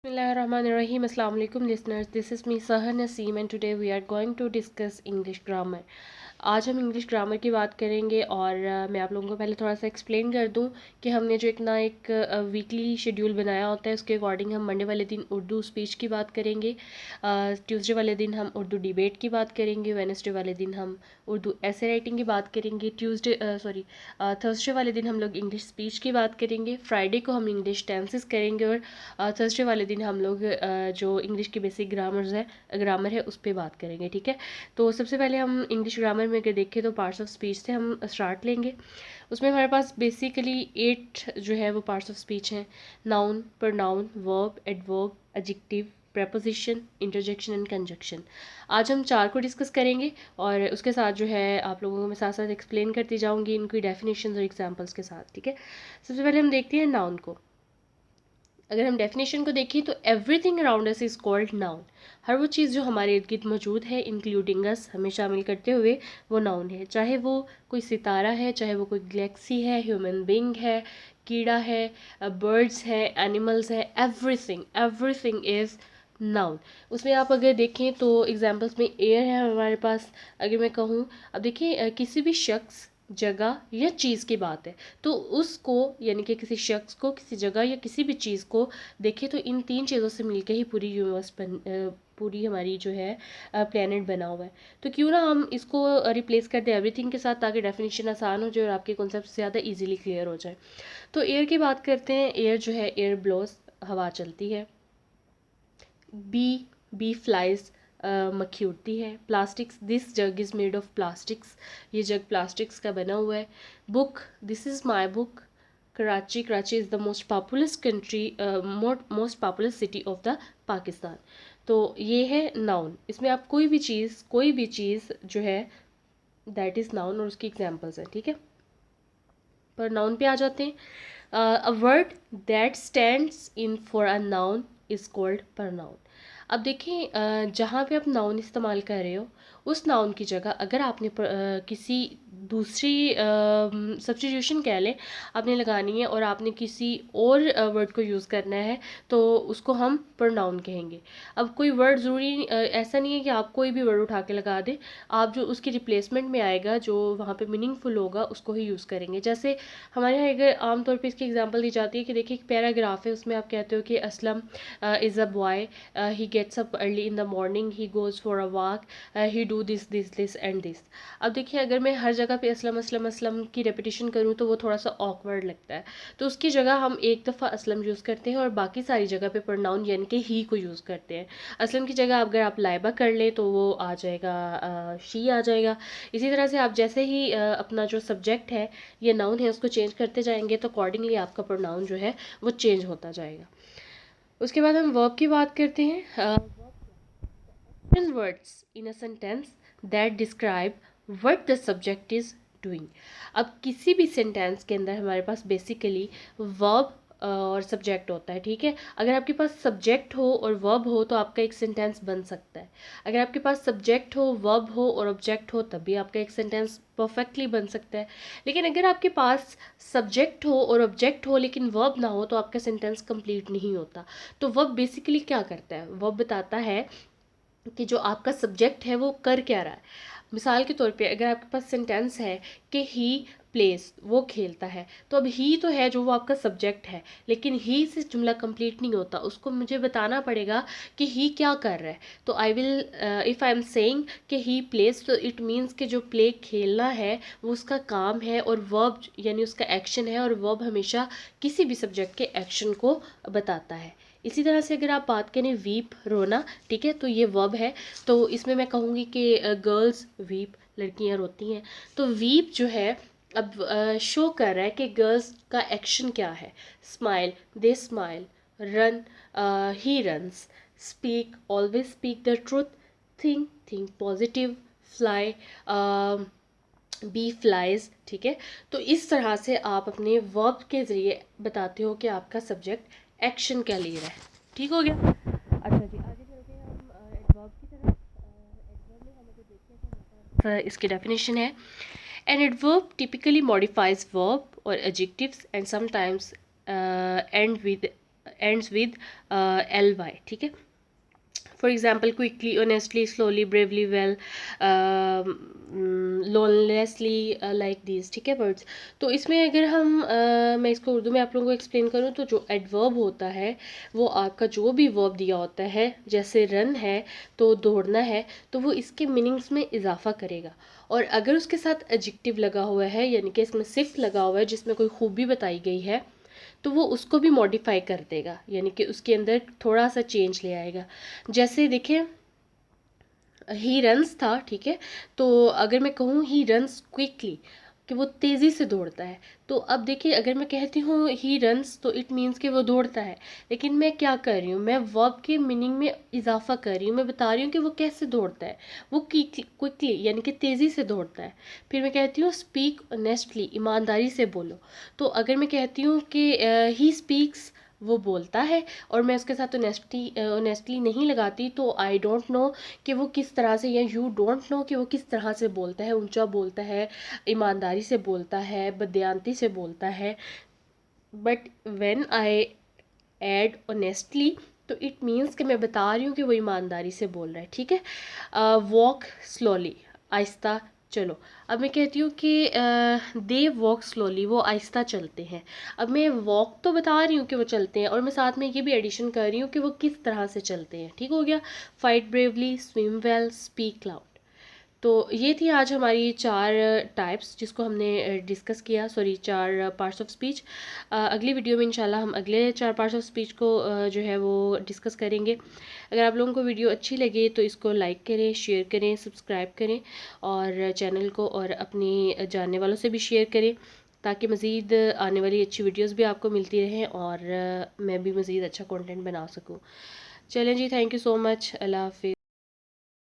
Bismillahirrahmanirrahim. Assalamu alaikum listeners. This is me Sahar Naseem and today we are going to discuss English grammar. आज हम English grammar की बात करेंगे और मैं आप लोगों को पहले थोड़ा सा एक्सप्लेन कर दूं कि हमने जो एक वीकली शेड्यूल बनाया होता है उसके अकॉर्डिंग हम मंडे वाले दिन उर्दू स्पीच की बात करेंगे, ट्यूसडे वाले दिन हम उर्दू डिबेट की बात करेंगे, वेडनेसडे वाले दिन हम उर्दू ऐसे राइटिंग की बात करेंगे, थर्सडे वाले दिन हम लोग इंग्लिश स्पीच की बात करेंगे, फ्राइडे को हम इंग्लिश टेंसेस करेंगे और थर्सडे वाले दिन हम लोग जो इंग्लिश की बेसिक ग्रामर है उस पर बात करेंगे। ठीक है, तो सबसे पहले हम इंग्लिश ग्रामर में अगर देखें तो पार्ट्स ऑफ स्पीच से हम स्टार्ट लेंगे। उसमें हमारे पास बेसिकली 8 जो है वो पार्ट्स ऑफ स्पीच हैं। Noun, pronoun, verb, adverb, adjective, preposition, interjection and conjunction. आज हम 4 को डिस्कस करेंगे और उसके साथ जो है आप लोगों को मैं साथ साथ एक्सप्लेन करती जाऊंगी इनकी डेफिनेशंस और एग्जांपल्स के साथ। ठीक है, सबसे पहले हम देखते हैं नाउन को। अगर हम डेफिनेशन को देखें तो everything around us is called noun. हर वो चीज़ जो हमारे इर्द गिर्द मौजूद है इंक्लूडिंग अस, हमें शामिल करते हुए वो नाउन है। चाहे वो कोई सितारा है, चाहे वो कोई गैलेक्सी है, ह्यूमन बींग है, कीड़ा है, बर्ड्स हैं, एनिमल्स हैं, एवरीथिंग एवरीथिंग इज़ नाउन। उसमें आप अगर देखें तो एग्जांपल्स में एयर है हमारे पास। अगर मैं कहूँ, अब देखिए किसी भी शख्स, जगह या चीज़ की बात है तो उसको यानी कि किसी शख्स को, किसी जगह या किसी भी चीज़ को देखें तो इन 3 चीज़ों से मिलकर ही पूरी पूरी हमारी जो है प्लेनेट बना हुआ है। तो क्यों ना हम इसको रिप्लेस कर दें एवरीथिंग के साथ, ताकि डेफिनेशन आसान हो जाए और आपके कॉन्सेप्ट ज़्यादा इजीली क्लियर हो जाए। तो एयर की बात करते हैं। एयर जो है, एयर ब्लोस, हवा चलती है। बी, बी फ्लाइज, मक्खी उड़ती है। Plastics, this jug is made of plastics, ये जग प्लास्टिक्स का बना हुआ है। Book, this is my book. Karachi, Karachi is the most populous country, most populous city of the Pakistan. तो ये है नाउन। इसमें आप कोई भी चीज़ जो है दैट इज़ नाउन और उसकी एग्जाम्पल्स हैं। ठीक है, पर नाउन पे आ जाते हैं। A word that stands in for a noun is called pronoun. अब देखें जहाँ पे आप नाउन इस्तेमाल कर रहे हो उस नाउन की जगह अगर आपने किसी दूसरी सब्स्टिट्यूशन कह लें आपने लगानी है और आपने किसी और वर्ड को यूज़ करना है तो उसको हम प्रोनाउन कहेंगे। अब कोई वर्ड ज़रूरी ऐसा नहीं है कि आप कोई भी वर्ड उठा के लगा दें, आप जो उसकी रिप्लेसमेंट में आएगा, जो वहाँ पे मीनिंगफुल होगा, उसको ही यूज़ करेंगे। जैसे हमारे यहाँ अगर आमतौर पे इसकी एग्जांपल दी जाती है कि देखिए एक पैराग्राफ है, उसमें आप कहते हो कि Aslam is a boy, he gets up early in the morning, he goes for a walk, he do this and this। अब देखिए अगर मैं हर जगह पे असलम असलम असलम की रेपिटेशन करूँ तो वो थोड़ा सा ऑकवर्ड लगता है, तो उसकी जगह हम एक दफ़ा असलम यूज़ करते हैं और बाकी सारी जगह पे प्रोनाउन यानी कि ही को यूज़ करते हैं। असलम की जगह अगर आप लाइबा कर लें तो वो आ जाएगा शी आ जाएगा। इसी तरह से आप जैसे ही अपना जो सब्जेक्ट है या नाउन है उसको चेंज करते जाएंगे तो अकॉर्डिंगली आपका प्रोनाउन जो है वो चेंज होता जाएगा। उसके बाद हम वर्ब की बात करते हैं। Words in a sentence that describe what the subject is doing. अब किसी भी सेंटेंस के अंदर हमारे पास बेसिकली वर्ब और सब्जेक्ट होता है। ठीक है, अगर आपके पास सब्जेक्ट हो और वर्ब हो तो आपका एक सेंटेंस बन सकता है। अगर आपके पास सब्जेक्ट हो, वर्ब हो और ऑब्जेक्ट हो तब भी आपका एक सेंटेंस परफेक्टली बन सकता है। लेकिन अगर आपके पास सब्जेक्ट हो और ऑब्जेक्ट हो लेकिन वर्ब ना हो तो आपका सेंटेंस कंप्लीट नहीं होता। तो वर्ब बेसिकली क्या करता है? वर्ब बताता है कि जो आपका सब्जेक्ट है वो कर क्या रहा है। मिसाल के तौर पे अगर आपके पास सेंटेंस है कि ही प्लेस, वो खेलता है, तो अब ही तो है जो वो आपका सब्जेक्ट है, लेकिन ही से जुमला कंप्लीट नहीं होता, उसको मुझे बताना पड़ेगा कि ही क्या कर रहा है। तो I will, if I am saying कि ही प्लेस, तो इट मीन्स कि जो प्ले खेलना है वो उसका काम है और वर्ब यानी उसका एक्शन है, और वर्ब हमेशा किसी भी सब्जेक्ट के एक्शन को बताता है। इसी तरह से अगर आप बात करें वीप, रोना, ठीक है, तो ये वर्ब है। तो इसमें मैं कहूँगी कि गर्ल्स वीप, लड़कियाँ रोती हैं। तो वीप जो है अब शो कर रहा है कि गर्ल्स का एक्शन क्या है। Smile, they smile. Run, he runs. Speak, always speak the truth. Think, think positive. Fly, bee flies. ठीक है, तो इस तरह से आप अपने वर्ब के ज़रिए बताते हो कि आपका सब्जेक्ट एक्शन क्या ले रहा है। ठीक हो गया। अच्छा जी, आगे चलते हैं हम एडवर्ब की तरफ। एडवर्ब में हम अगर देखें तो हमारे पास इसकी डेफिनेशन है। An adverb typically modifies verb और adjectives and sometimes and with ends with ly, ठीक है। For example quickly, honestly, slowly, bravely, well, lonelessly, like this, ठीक है वर्ड्स। तो इसमें अगर हम मैं इसको उर्दू में आप लोगों को एक्सप्लेन करूँ तो जो एडवर्ब होता है वो आपका जो भी वर्ब दिया होता है, जैसे रन है तो दौड़ना है, तो वो इसके मीनिंग्स में इजाफा करेगा। और अगर उसके साथ एडजेक्टिव लगा हुआ है, यानी कि इसमें सिर्फ लगा हुआ है जिसमें कोई खूबी बताई गई है, तो वो उसको भी मॉडिफाई कर देगा, यानी कि उसके अंदर थोड़ा सा चेंज ले आएगा। जैसे देखिए ही रन्स था, ठीक है, तो अगर मैं कहूँ ही रन्स क्विकली कि वो तेज़ी से दौड़ता है, तो अब देखिए अगर मैं कहती हूँ ही रन्स तो इट मीन्स कि वो दौड़ता है, लेकिन मैं क्या कर रही हूँ, मैं वर्ब के मीनिंग में इजाफा कर रही हूँ, मैं बता रही हूँ कि वो कैसे दौड़ता है, वो क्विकली यानी कि तेज़ी से दौड़ता है। फिर मैं कहती हूँ स्पीक ऑनेस्टली, ईमानदारी से बोलो, तो अगर मैं कहती हूँ कि ही स्पीक्स, वो बोलता है, और मैं उसके साथ ऑनेस्टली नहीं लगाती, तो आई डोंट नो कि वो किस तरह से, या यू डोंट नो कि वो किस तरह से बोलता है, ऊंचा बोलता है, ईमानदारी से बोलता है, बदयांती से बोलता है। But when I add honestly, तो इट मीन्स कि मैं बता रही हूँ कि वो ईमानदारी से बोल रहा है, ठीक है। वॉक स्लोली, आहिस्ता चलो। अब मैं कहती हूँ कि दे वॉक स्लोली, वो आहिस्ता चलते हैं। अब मैं वॉक तो बता रही हूँ कि वो चलते हैं, और मैं साथ में ये भी एडिशन कर रही हूँ कि वो किस तरह से चलते हैं, ठीक हो गया। Fight bravely, swim well, speak loud. तो ये थी आज हमारी 4 टाइप्स जिसको हमने डिस्कस किया, सॉरी 4 पार्ट्स ऑफ स्पीच। अगली वीडियो में इंशाल्लाह हम अगले 4 पार्ट्स ऑफ स्पीच को जो है वो डिस्कस करेंगे। अगर आप लोगों को वीडियो अच्छी लगे तो इसको लाइक करें, शेयर करें, सब्सक्राइब करें, और चैनल को और अपनी जानने वालों से भी शेयर करें, ताकि मज़ीद आने वाली अच्छी वीडियोज़ भी आपको मिलती रहें, और मैं भी मज़ीद अच्छा कॉन्टेंट बना सकूँ। चलें जी, थैंक यू सो मच, अल्लाह हाफिज़।